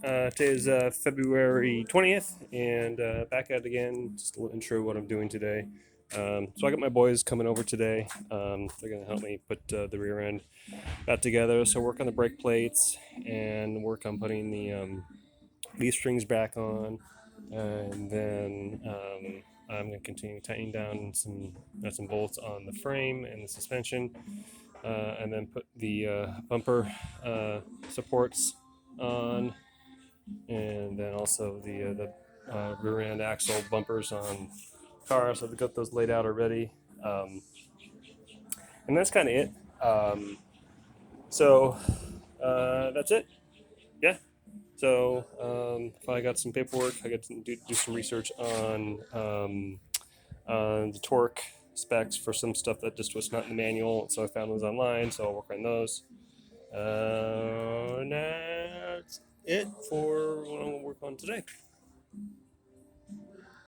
Today is February 20th, and back at it again. Just a little intro what I'm doing today. So I got my boys coming over today. They're going to help me put the rear end back together. So work on the brake plates and work on putting the leaf strings back on. And then I'm going to continue tightening down some nuts and bolts on the frame and the suspension. And then put the bumper supports on, and then also the rear end axle bumpers on cars. So I've got those laid out already, and that's kind of it. So that's it. Yeah. So I got some paperwork. I got to do some research on the torque specs for some stuff that just was not in the manual. So I found those online. So I'll work on those. And that's it for what I'm gonna work on today.